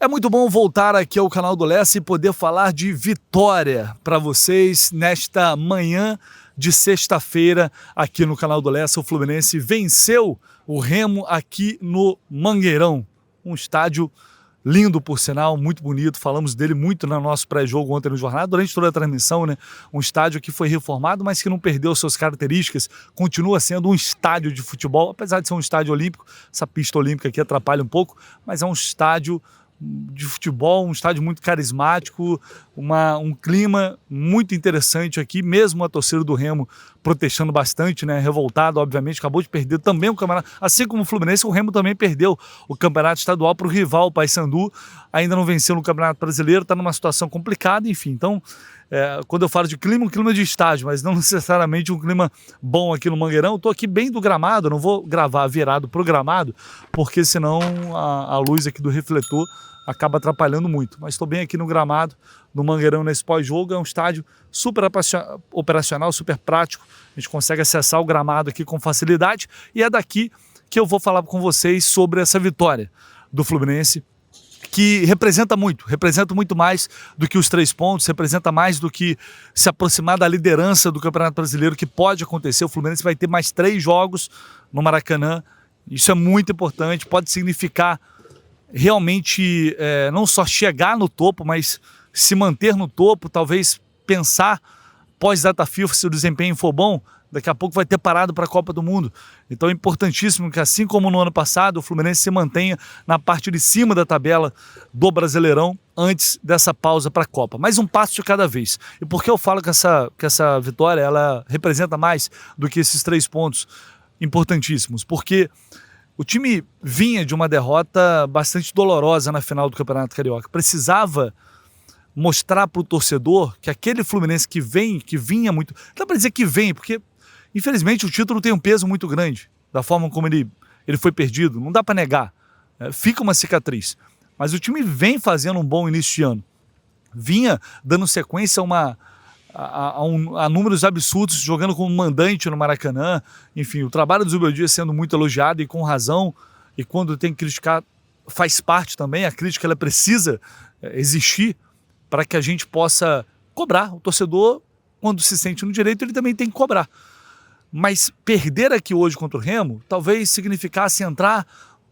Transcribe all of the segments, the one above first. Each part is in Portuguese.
É muito bom voltar aqui ao canal do Lessa e poder falar de vitória para vocês nesta manhã de sexta-feira aqui no canal do Lessa. O Fluminense venceu o Remo aqui no Mangueirão, um estádio lindo, por sinal, muito bonito. Falamos dele muito no nosso pré-jogo ontem no Jornal, durante toda a transmissão, né? Um estádio que foi reformado, mas que não perdeu suas características. Continua sendo um estádio de futebol, apesar de ser um estádio olímpico. Essa pista olímpica aqui atrapalha um pouco, mas é um estádio de futebol, um estádio muito carismático, um clima muito interessante aqui, mesmo a torcida do Remo protestando bastante, né, revoltado, obviamente, acabou de perder também o campeonato, assim como o Fluminense, o Remo também perdeu o campeonato estadual para o rival, o Paysandu, ainda não venceu no Campeonato Brasileiro, está numa situação complicada, enfim, então, quando eu falo de clima, um clima de estádio, mas não necessariamente um clima bom aqui no Mangueirão. Estou aqui bem do gramado, não vou gravar virado pro gramado, porque senão a luz aqui do refletor acaba atrapalhando muito, mas estou bem aqui no gramado, no Mangueirão, nesse pós-jogo. É um estádio super operacional, super prático, a gente consegue acessar o gramado aqui com facilidade, e é daqui que eu vou falar com vocês sobre essa vitória do Fluminense, que representa muito mais do que os 3 pontos, representa mais do que se aproximar da liderança do Campeonato Brasileiro, que pode acontecer. O Fluminense vai ter mais 3 jogos no Maracanã, isso é muito importante, pode significar realmente não só chegar no topo, mas se manter no topo, talvez pensar pós-data FIFA, se o desempenho for bom, daqui a pouco vai ter parado para a Copa do Mundo. Então é importantíssimo que, assim como no ano passado, o Fluminense se mantenha na parte de cima da tabela do Brasileirão antes dessa pausa para a Copa. Mais um passo de cada vez. E por que eu falo que essa vitória ela representa mais do que esses 3 pontos importantíssimos? Porque o time vinha de uma derrota bastante dolorosa na final do Campeonato Carioca. Precisava mostrar para o torcedor que aquele Fluminense que vinha muito... Dá para dizer que vem, porque infelizmente o título tem um peso muito grande, da forma como ele foi perdido, não dá para negar, fica uma cicatriz. Mas o time vem fazendo um bom início de ano, vinha dando sequência a números absurdos, jogando como mandante no Maracanã. Enfim, o trabalho do Zubeldia sendo muito elogiado e com razão, e quando tem que criticar, faz parte também, a crítica ela precisa existir para que a gente possa cobrar. O torcedor, quando se sente no direito, ele também tem que cobrar. Mas perder aqui hoje contra o Remo talvez significasse entrar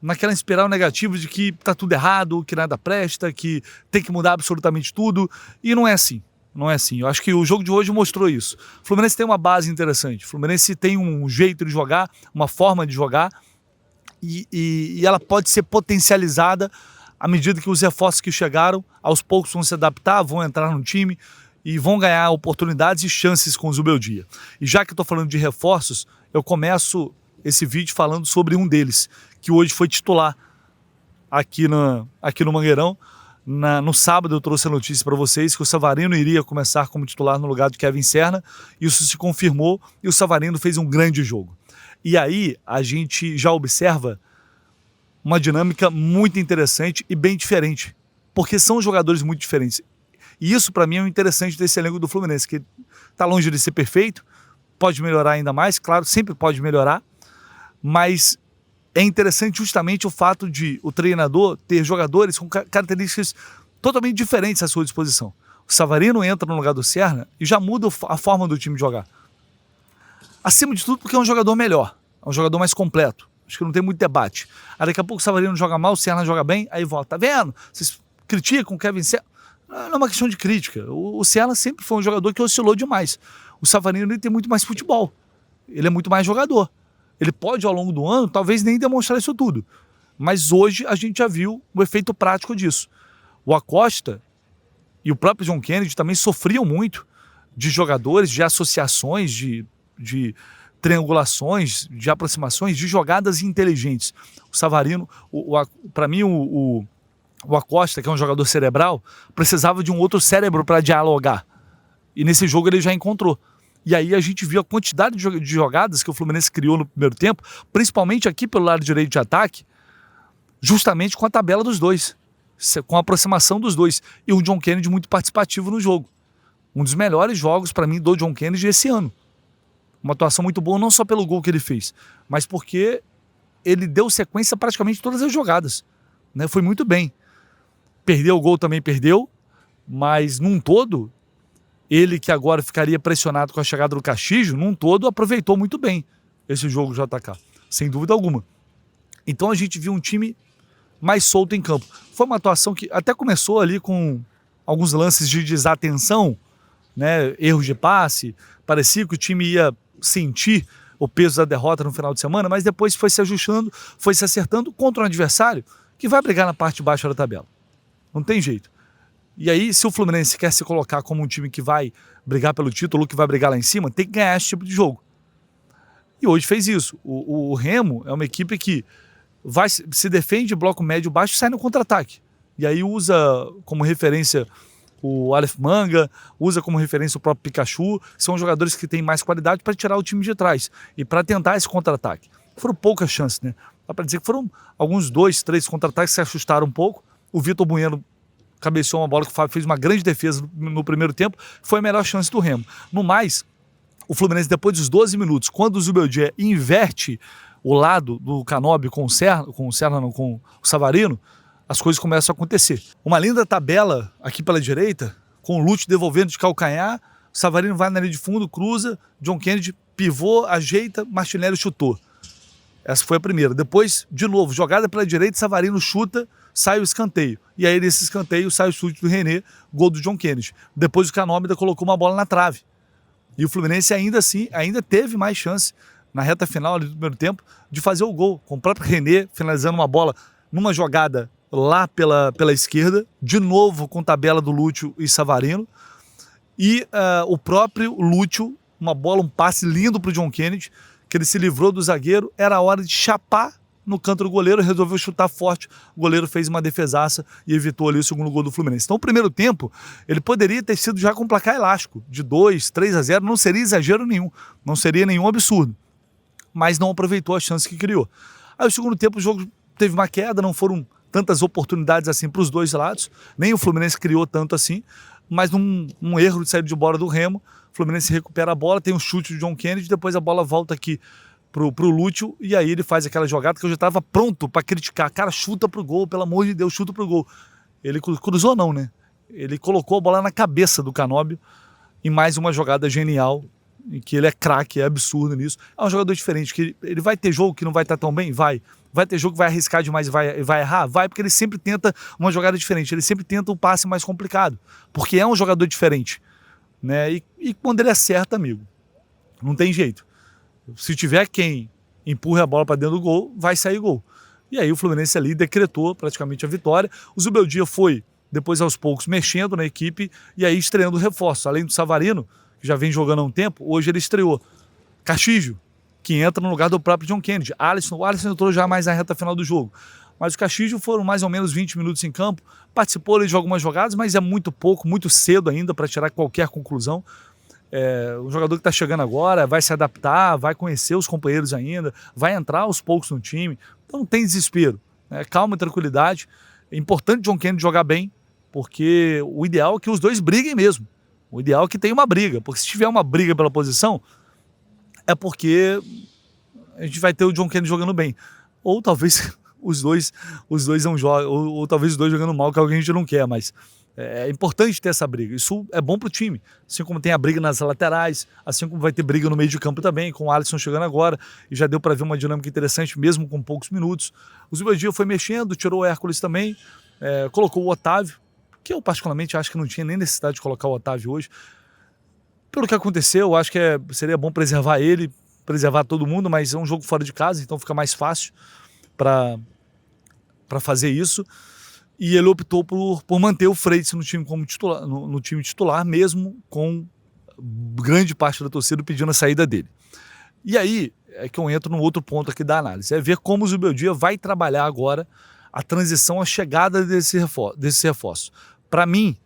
naquela espiral negativa de que está tudo errado, que nada presta, que tem que mudar absolutamente tudo, e não é assim. Não é assim. Eu acho que o jogo de hoje mostrou isso. O Fluminense tem uma base interessante, o Fluminense tem um jeito de jogar, uma forma de jogar, e ela pode ser potencializada à medida que os reforços que chegaram, aos poucos vão se adaptar, vão entrar no time e vão ganhar oportunidades e chances com o Zubeldia. E já que eu estou falando de reforços, eu começo esse vídeo falando sobre um deles, que hoje foi titular aqui no Mangueirão. No sábado eu trouxe a notícia para vocês que o Savarino iria começar como titular no lugar de Kevin Serna. Isso se confirmou e o Savarino fez um grande jogo. E aí a gente já observa uma dinâmica muito interessante e bem diferente, porque são jogadores muito diferentes. E isso para mim é o interessante desse elenco do Fluminense, que está longe de ser perfeito, pode melhorar ainda mais, claro, sempre pode melhorar, mas é interessante justamente o fato de o treinador ter jogadores com características totalmente diferentes à sua disposição. O Savarino entra no lugar do Serna e já muda a forma do time jogar. Acima de tudo porque é um jogador melhor, é um jogador mais completo. Acho que não tem muito debate. Aí daqui a pouco o Savarino joga mal, o Serna joga bem, aí volta. Tá vendo? Vocês criticam o Kevin Serna? Não é uma questão de crítica. O Serna sempre foi um jogador que oscilou demais. O Savarino ele tem muito mais futebol. Ele é muito mais jogador. Ele pode, ao longo do ano, talvez nem demonstrar isso tudo. Mas hoje a gente já viu o efeito prático disso. O Acosta e o próprio John Kennedy também sofriam muito de jogadores, de associações, de triangulações, de aproximações, de jogadas inteligentes. O Savarino, para mim, o Acosta, que é um jogador cerebral, precisava de um outro cérebro para dialogar. E nesse jogo ele já encontrou. E aí a gente viu a quantidade de jogadas que o Fluminense criou no primeiro tempo, principalmente aqui pelo lado direito de ataque, justamente com a tabela dos dois, com a aproximação dos dois. E o John Kennedy muito participativo no jogo. Um dos melhores jogos para mim do John Kennedy esse ano. Uma atuação muito boa, não só pelo gol que ele fez, mas porque ele deu sequência a praticamente todas as jogadas, né? Foi muito bem. Perdeu o gol também, perdeu, mas num todo, ele que agora ficaria pressionado com a chegada do Castillo, num todo aproveitou muito bem esse jogo de JK, sem dúvida alguma. Então a gente viu um time mais solto em campo. Foi uma atuação que até começou ali com alguns lances de desatenção, né, erros de passe, parecia que o time ia sentir o peso da derrota no final de semana, mas depois foi se ajustando, foi se acertando contra um adversário que vai brigar na parte de baixo da tabela. Não tem jeito. E aí, se o Fluminense quer se colocar como um time que vai brigar pelo título, que vai brigar lá em cima, tem que ganhar esse tipo de jogo. E hoje fez isso. O Remo é uma equipe que se defende de bloco médio baixo e sai no contra-ataque. E aí usa como referência o Aleph Manga, usa como referência o próprio Pikachu, são jogadores que têm mais qualidade para tirar o time de trás e para tentar esse contra-ataque. Foram poucas chances, né? Dá para dizer que foram alguns 2, 3 contra-ataques que se assustaram um pouco. O Vitor Bueno cabeceou uma bola que o Fábio fez uma grande defesa no primeiro tempo, foi a melhor chance do Remo. No mais, o Fluminense, depois dos 12 minutos, quando o Zubeldia inverte o lado do Canóbio com o Savarino, as coisas começam a acontecer. Uma linda tabela aqui pela direita, com o Lúcio devolvendo de calcanhar, o Savarino vai na linha de fundo, cruza, John Kennedy pivô, ajeita, Martinelli chutou. Essa foi a primeira. Depois, de novo, jogada pela direita, Savarino chuta, sai o escanteio. E aí, nesse escanteio, sai o chute do René, gol do John Kennedy. Depois o Canóbio colocou uma bola na trave. E o Fluminense ainda assim, ainda teve mais chance na reta final ali do primeiro tempo de fazer o gol, com o próprio René finalizando uma bola numa jogada lá pela esquerda, de novo com tabela do Lúcio e Savarino, e o próprio Lúcio, uma bola, um passe lindo para o John Kennedy, que ele se livrou do zagueiro, era a hora de chapar no canto do goleiro, resolveu chutar forte, o goleiro fez uma defesaça e evitou ali o segundo gol do Fluminense. Então o primeiro tempo, ele poderia ter sido já com placar elástico, de 2, 3-0, não seria exagero nenhum, não seria nenhum absurdo, mas não aproveitou a chance que criou. Aí o segundo tempo o jogo teve uma queda, não foram tantas oportunidades assim para os dois lados, nem o Fluminense criou tanto assim, mas num erro de saída de bola do Remo, o Fluminense recupera a bola, tem um chute de John Kennedy, depois a bola volta aqui pro Lúcio, e aí ele faz aquela jogada que eu já estava pronto para criticar. Cara, chuta pro gol, pelo amor de Deus, chuta pro gol. Ele cruzou não, né? Ele colocou a bola na cabeça do Canóbio, em mais uma jogada genial, em que ele é craque, é absurdo nisso. É um jogador diferente, que ele vai ter jogo que não vai estar tão bem? Vai. Vai ter jogo que vai arriscar demais e vai errar? Vai, porque ele sempre tenta uma jogada diferente, ele sempre tenta um passe mais complicado, porque é um jogador diferente, né? E quando ele acerta, amigo, não tem jeito. Se tiver quem empurre a bola para dentro do gol, vai sair gol. E aí o Fluminense ali decretou praticamente a vitória. O Zubeldia foi, depois aos poucos, mexendo na equipe e aí estreando reforços. Além do Savarino, que já vem jogando há um tempo, hoje ele estreou Castillo, que entra no lugar do próprio John Kennedy. O Alisson entrou já mais na reta final do jogo. Mas o Castillo foram mais ou menos 20 minutos em campo, participou ali de algumas jogadas, mas é muito pouco, muito cedo ainda para tirar qualquer conclusão. O jogador que está chegando agora vai se adaptar, vai conhecer os companheiros ainda, vai entrar aos poucos no time, então não tem desespero, né? Calma e tranquilidade. É importante o John Kennedy jogar bem, porque o ideal é que os dois briguem mesmo, o ideal é que tenha uma briga, porque se tiver uma briga pela posição, é porque a gente vai ter o John Kennedy jogando bem, ou talvez os dois não jogam, ou talvez os dois jogando mal, que é algo que a gente não quer, mas é importante ter essa briga, isso é bom para o time, assim como tem a briga nas laterais, assim como vai ter briga no meio de campo também, com o Alisson chegando agora, e já deu para ver uma dinâmica interessante, mesmo com poucos minutos. O Zubeldia foi mexendo, tirou o Hércules também, colocou o Otávio, que eu particularmente acho que não tinha nem necessidade de colocar o Otávio hoje. Pelo que aconteceu, eu acho que seria bom preservar ele, preservar todo mundo, mas é um jogo fora de casa, então fica mais fácil para fazer isso. E ele optou por manter o Freitas no time como titular, no time titular, mesmo com grande parte da torcida pedindo a saída dele. E aí é que eu entro num outro ponto aqui da análise, é ver como o Zubeldia vai trabalhar agora a transição, a chegada desse reforço. Para mim,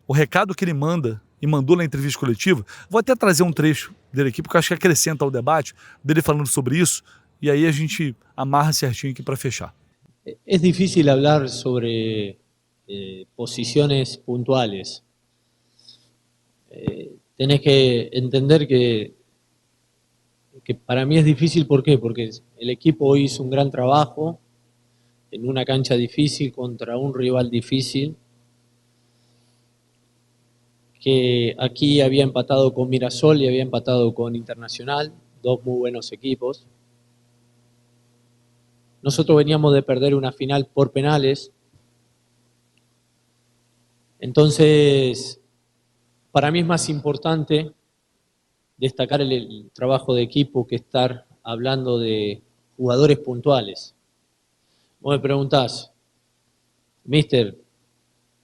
o recado que ele manda e mandou na entrevista coletiva, vou até trazer um trecho dele aqui, porque eu acho que acrescenta ao debate, dele falando sobre isso, e aí a gente amarra certinho aqui para fechar. Es difícil hablar sobre posiciones puntuales. Tenés que entender que para mí es difícil, ¿por qué? Porque el equipo hoy hizo un gran trabajo, en una cancha difícil contra un rival difícil, que aquí había empatado con Mirasol y había empatado con Internacional, dos muy buenos equipos. Nosotros veníamos de perder una final por penales. Entonces, para mí es más importante destacar el trabajo de equipo que estar hablando de jugadores puntuales. Vos me preguntás, mister,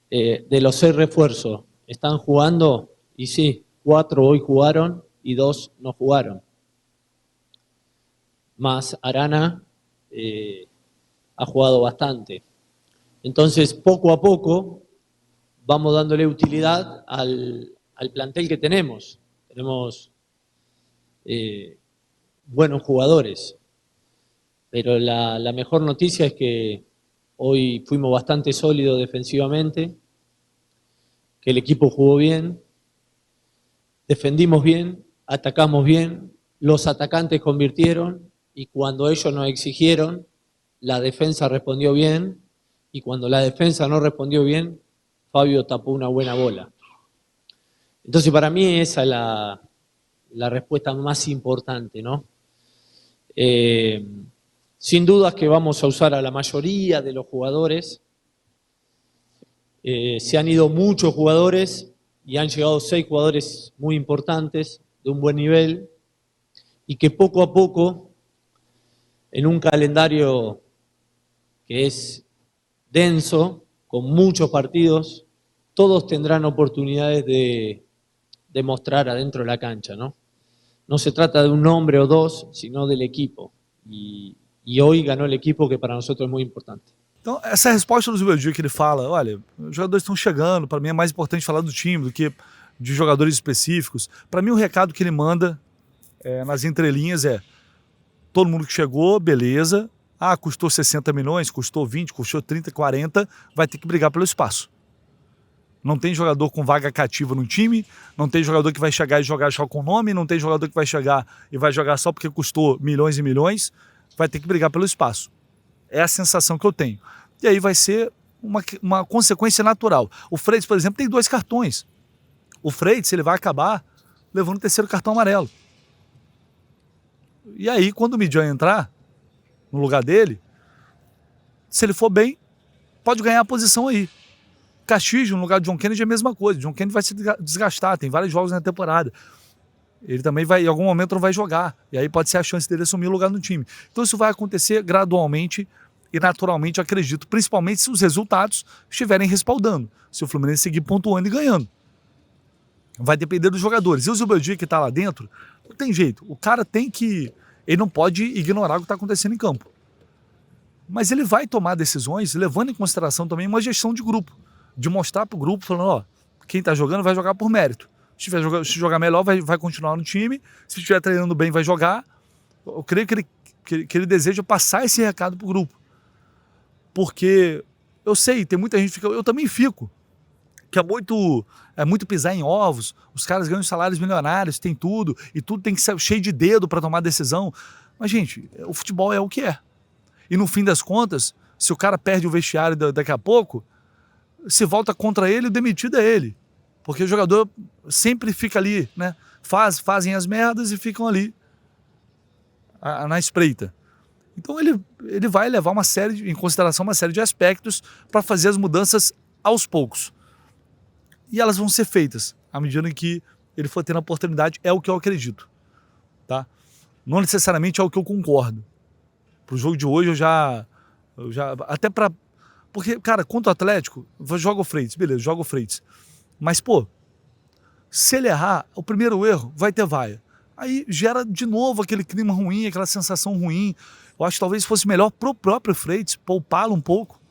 de los 6 refuerzos, ¿están jugando? Y sí, 4 hoy jugaron y 2 no jugaron. Más Arana ha jugado bastante. Entonces, poco a poco, vamos dándole utilidad al plantel que tenemos. Tenemos buenos jugadores. Pero la mejor noticia es que hoy fuimos bastante sólidos defensivamente, que el equipo jugó bien, defendimos bien, atacamos bien, los atacantes convirtieron y cuando ellos nos exigieron, la defensa respondió bien y cuando la defensa no respondió bien, Fabio tapó una buena bola. Entonces para mí esa es la respuesta más importante, ¿no? Sin dudas que vamos a usar a la mayoría de los jugadores. Se han ido muchos jugadores y han llegado 6 jugadores muy importantes, de un buen nivel, y que poco a poco, en un calendario que es denso, con muchos partidos, todos tendrán oportunidades de mostrar adentro de la cancha, ¿no? No se trata de un hombre o dos, sino del equipo. E hoje ganhou o equipo, que para nós é muito importante. Então, essa resposta do Zubeldia que ele fala, olha, os jogadores estão chegando, para mim é mais importante falar do time do que de jogadores específicos. Para mim o recado que ele manda nas entrelinhas é, todo mundo que chegou, beleza, custou 60 milhões, custou 20, custou 30, 40, vai ter que brigar pelo espaço. Não tem jogador com vaga cativa no time, não tem jogador que vai chegar e jogar só com nome, não tem jogador que vai chegar e vai jogar só porque custou milhões e milhões, vai ter que brigar pelo espaço. É a sensação que eu tenho. E aí vai ser uma consequência natural. O Freitas, por exemplo, tem 2 cartões. O Freitas, ele vai acabar levando o 3º cartão amarelo. E aí, quando o Midian entrar no lugar dele, se ele for bem, pode ganhar a posição aí. Castillo, no lugar de John Kennedy, é a mesma coisa. John Kennedy vai se desgastar, tem vários jogos na temporada. Ele também vai, em algum momento, não vai jogar. E aí pode ser a chance dele assumir o lugar no time. Então isso vai acontecer gradualmente e naturalmente, acredito, principalmente se os resultados estiverem respaldando. Se o Fluminense seguir pontuando e ganhando. Vai depender dos jogadores. E o Zubeldia que está lá dentro, não tem jeito. O cara tem que... Ele não pode ignorar o que está acontecendo em campo. Mas ele vai tomar decisões levando em consideração também uma gestão de grupo. De mostrar para o grupo, falando, ó, quem está jogando vai jogar por mérito. Se jogar melhor, vai continuar no time. Se estiver treinando bem, vai jogar. Eu creio que ele deseja passar esse recado para o grupo. Porque eu sei, tem muita gente que fica... Eu também fico. Que é muito pisar em ovos. Os caras ganham salários milionários, tem tudo. E tudo tem que ser cheio de dedo para tomar decisão. Mas, gente, o futebol é o que é. E no fim das contas, se o cara perde o vestiário daqui a pouco, se volta contra ele, o demitido é ele. Porque o jogador sempre fica ali, né? Fazem as merdas e ficam ali na espreita. Então ele vai levar em consideração uma série de aspectos para fazer as mudanças aos poucos. E elas vão ser feitas à medida em que ele for tendo a oportunidade, é o que eu acredito. Tá? Não necessariamente é o que eu concordo. Pro jogo de hoje eu já até para... Porque, cara, contra o Atlético, joga o Freitas, beleza, joga o Freitas. Mas, pô, se ele errar, o primeiro erro vai ter vaia. Aí gera de novo aquele clima ruim, aquela sensação ruim. Eu acho que talvez fosse melhor pro próprio Freitas poupá-lo um pouco,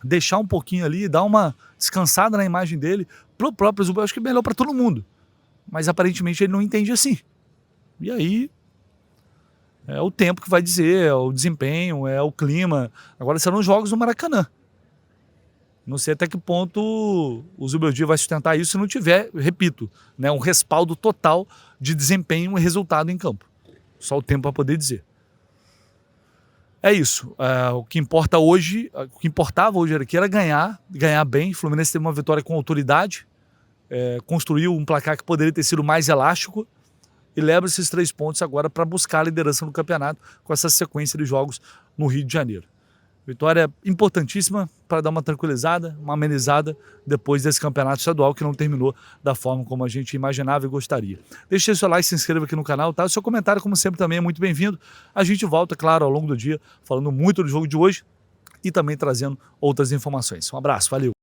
deixar um pouquinho ali, dar uma descansada na imagem dele. Pro próprio Zubel, acho que é melhor para todo mundo. Mas aparentemente ele não entende assim. E aí é o tempo que vai dizer, é o desempenho, é o clima. Agora serão os jogos do Maracanã. Não sei até que ponto o Zubeldia vai sustentar isso se não tiver, repito, né, um respaldo total de desempenho e resultado em campo. Só o tempo para poder dizer. É isso. O que importa hoje, o que importava hoje era ganhar bem. O Fluminense teve uma vitória com autoridade, construiu um placar que poderia ter sido mais elástico e leva esses 3 pontos agora para buscar a liderança no campeonato com essa sequência de jogos no Rio de Janeiro. Vitória importantíssima para dar uma tranquilizada, uma amenizada depois desse campeonato estadual que não terminou da forma como a gente imaginava e gostaria. Deixe seu like, se inscreva aqui no canal, tá? O seu comentário, como sempre, também é muito bem-vindo. A gente volta, claro, ao longo do dia, falando muito do jogo de hoje e também trazendo outras informações. Um abraço, valeu!